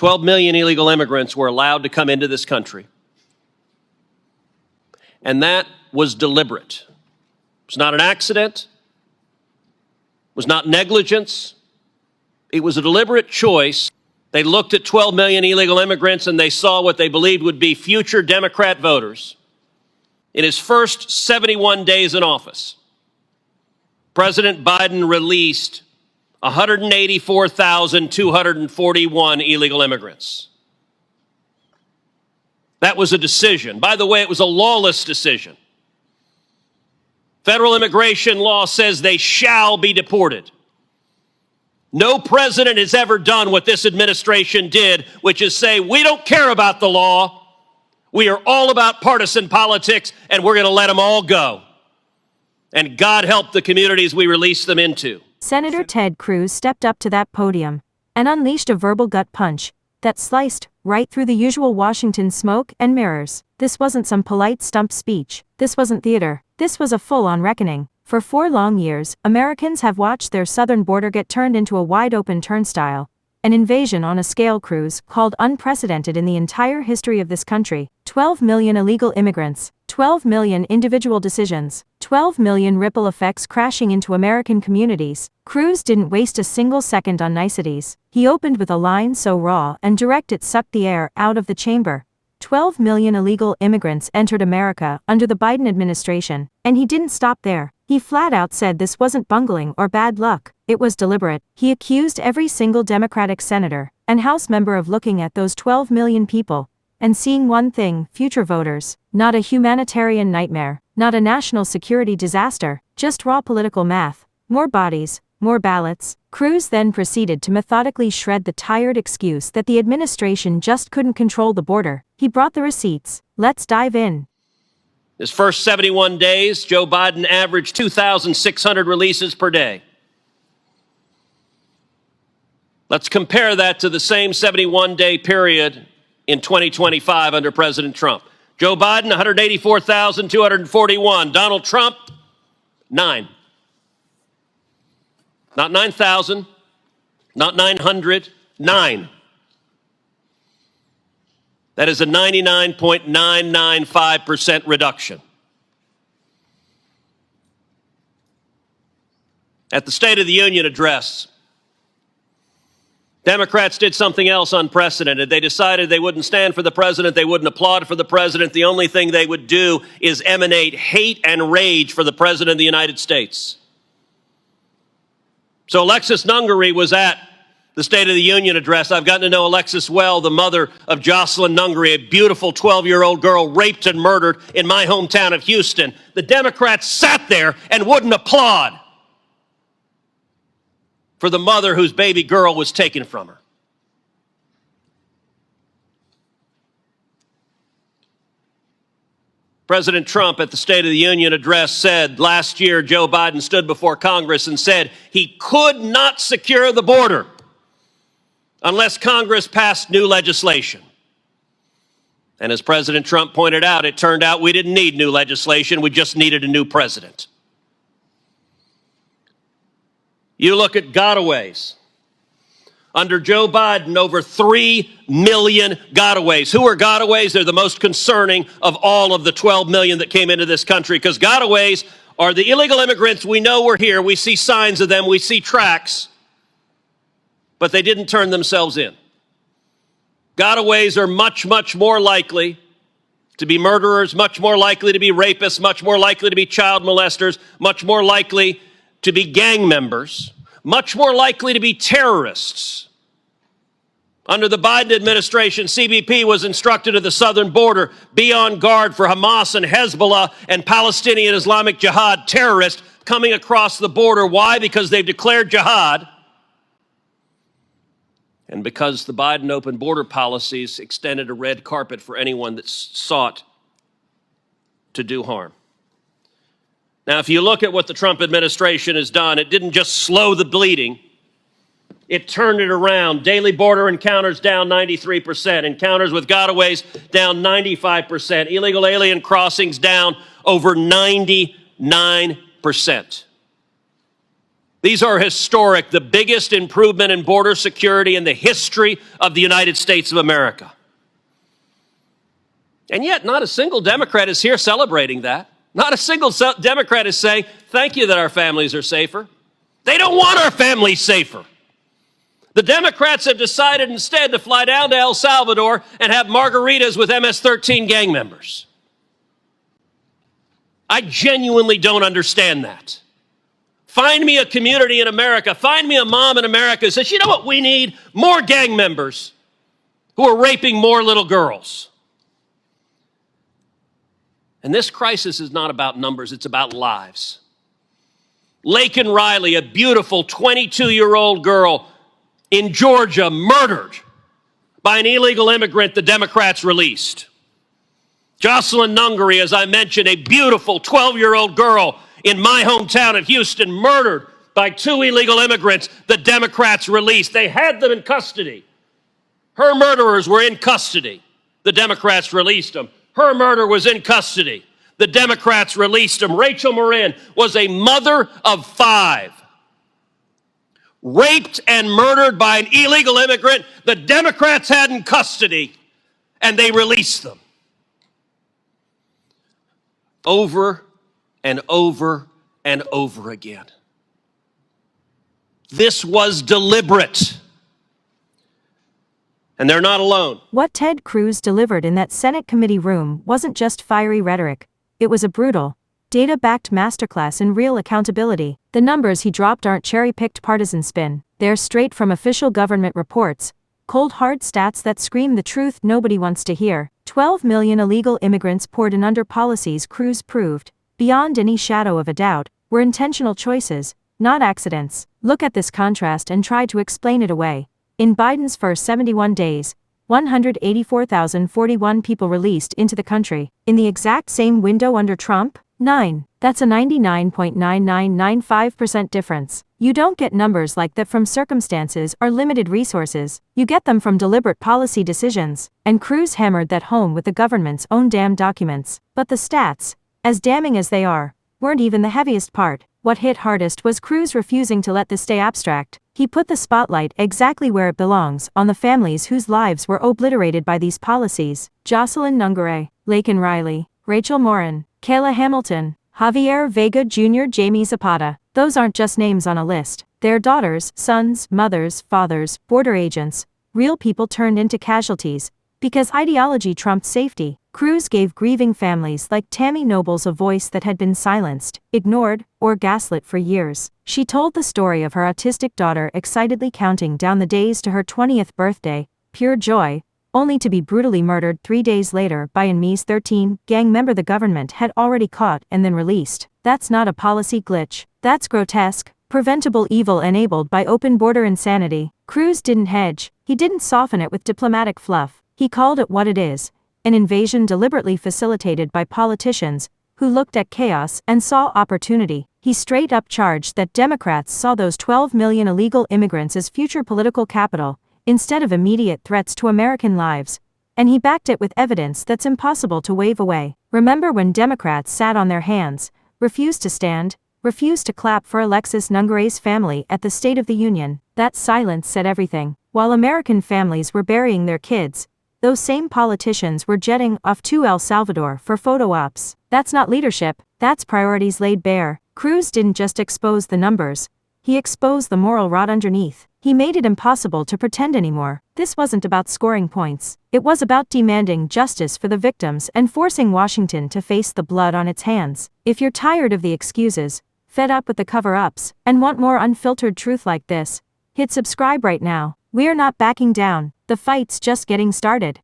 12 million illegal immigrants were allowed to come into this country. And that was deliberate. It was not an accident. It was not negligence. It was a deliberate choice. They looked at 12 million illegal immigrants and they saw what they believed would be future Democrat voters. In his first 71 days in office, President Biden released 184,241 illegal immigrants. That was a decision. By the way, it was a lawless decision. Federal immigration law says they shall be deported. No president has ever done what this administration did, which is say, we don't care about the law. We are all about partisan politics, and we're going to let them all go. And God help the communities we release them into. Senator Ted Cruz stepped up to that podium and unleashed a verbal gut punch that sliced right through the usual Washington smoke and mirrors. This wasn't some polite stump speech. This wasn't theater. This was a full-on reckoning. For 4 long years, Americans have watched their southern border get turned into a wide-open turnstile, an invasion on a scale Cruz called unprecedented in the entire history of this country. 12 million illegal immigrants, 12 million individual decisions, 12 million ripple effects crashing into American communities. Cruz didn't waste a single second on niceties. He opened with a line so raw and direct it sucked the air out of the chamber. 12 million illegal immigrants entered America under the Biden administration, and he didn't stop there. He flat out said this wasn't bungling or bad luck, it was deliberate. He accused every single Democratic senator and House member of looking at those 12 million people and seeing one thing: future voters. Not a humanitarian nightmare, not a national security disaster, just raw political math. More bodies, more ballots. Cruz then proceeded to methodically shred the tired excuse that the administration just couldn't control the border. He brought the receipts. Let's dive in. His first 71 days, Joe Biden averaged 2,600 releases per day. Let's compare that to the same 71-day period in 2025 under President Trump. Joe Biden, 184,241. Donald Trump, 9. Not 9,000, not 900, 9. That is a 99.995% reduction. At the State of the Union address, Democrats did something else unprecedented. They decided they wouldn't stand for the president. They wouldn't applaud for the president. The only thing they would do is emanate hate and rage for the president of the United States. So Alexis Nungary was at the State of the Union address. I've gotten to know Alexis well, the mother of Jocelyn Nungary, a beautiful 12-year-old girl raped and murdered in my hometown of Houston. The Democrats sat there and wouldn't applaud for the mother whose baby girl was taken from her. President Trump at the State of the Union address said last year Joe Biden stood before Congress and said he could not secure the border unless Congress passed new legislation. And as President Trump pointed out, it turned out we didn't need new legislation, we just needed a new president. You look at gotaways. Under Joe Biden, over 3 million gotaways. Who are gotaways? They're the most concerning of all of the 12 million that came into this country, because gotaways are the illegal immigrants we know were here. We see signs of them. We see tracks. But they didn't turn themselves in. Gotaways are much, much more likely to be murderers, much more likely to be rapists, much more likely to be child molesters, much more likely to be gang members, much more likely to be terrorists. Under the Biden administration, CBP was instructed at the southern border, be on guard for Hamas and Hezbollah and Palestinian Islamic Jihad terrorists coming across the border. Why? Because they've declared jihad, and because the Biden open border policies extended a red carpet for anyone that sought to do harm. Now, if you look at what the Trump administration has done, it didn't just slow the bleeding, it turned it around. Daily border encounters down 93%, encounters with gotaways down 95%, illegal alien crossings down over 99%. These are historic, the biggest improvement in border security in the history of the United States of America. And yet, not a single Democrat is here celebrating that. Not a single Democrat is saying, thank you that our families are safer. They don't want our families safer. The Democrats have decided instead to fly down to El Salvador and have margaritas with MS-13 gang members. I genuinely don't understand that. Find me a community in America, find me a mom in America who says, you know what we need? More gang members who are raping more little girls. And this crisis is not about numbers, it's about lives. Laken Riley, a beautiful 22-year-old girl in Georgia, murdered by an illegal immigrant the Democrats released. Jocelyn Nungary, as I mentioned, a beautiful 12-year-old girl in my hometown of Houston, murdered by 2 illegal immigrants the Democrats released. They had them in custody. Her murderers were in custody. The Democrats released them. Her murder was in custody. The Democrats released him. Rachel Marin was a mother of 5. Raped and murdered by an illegal immigrant the Democrats had in custody, and they released them. Over and over and over again. This was deliberate. And they're not alone. What Ted Cruz delivered in that Senate committee room wasn't just fiery rhetoric. It was a brutal, data-backed masterclass in real accountability. The numbers he dropped aren't cherry-picked partisan spin. They're straight from official government reports, cold hard stats that scream the truth nobody wants to hear. 12 million illegal immigrants poured in under policies Cruz proved, beyond any shadow of a doubt, were intentional choices, not accidents. Look at this contrast and try to explain it away. In Biden's first 71 days, 184,041 people released into the country. In the exact same window under Trump, 9. That's a 99.9995% difference. You don't get numbers like that from circumstances or limited resources. You get them from deliberate policy decisions. And Cruz hammered that home with the government's own damn documents. But the stats, as damning as they are, weren't even the heaviest part. What hit hardest was Cruz refusing to let this stay abstract. He put the spotlight exactly where it belongs, on the families whose lives were obliterated by these policies. Jocelyn Nungary, Laken Riley, Rachel Morin, Kayla Hamilton, Javier Vega Jr., Jamie Zapata. Those aren't just names on a list. They're daughters, sons, mothers, fathers, border agents, real people turned into casualties, because ideology trumped safety. Cruz gave grieving families like Tammy Nobles a voice that had been silenced, ignored, or gaslit for years. She told the story of her autistic daughter excitedly counting down the days to her 20th birthday, pure joy, only to be brutally murdered 3 days later by an MS-13 gang member the government had already caught and then released. That's not a policy glitch. That's grotesque, preventable evil enabled by open border insanity. Cruz didn't hedge. He didn't soften it with diplomatic fluff. He called it what it is. An invasion deliberately facilitated by politicians who looked at chaos and saw opportunity. He straight up charged that Democrats saw those 12 million illegal immigrants as future political capital, instead of immediate threats to American lives. And he backed it with evidence that's impossible to wave away. Remember when Democrats sat on their hands, refused to stand, refused to clap for Alexis Nungary's family at the State of the Union? That silence said everything. While American families were burying their kids, those same politicians were jetting off to El Salvador for photo ops. That's not leadership, that's priorities laid bare. Cruz didn't just expose the numbers, he exposed the moral rot underneath. He made it impossible to pretend anymore. This wasn't about scoring points. It was about demanding justice for the victims and forcing Washington to face the blood on its hands. If you're tired of the excuses, fed up with the cover-ups, and want more unfiltered truth like this, hit subscribe right now. We're not backing down. The fight's just getting started.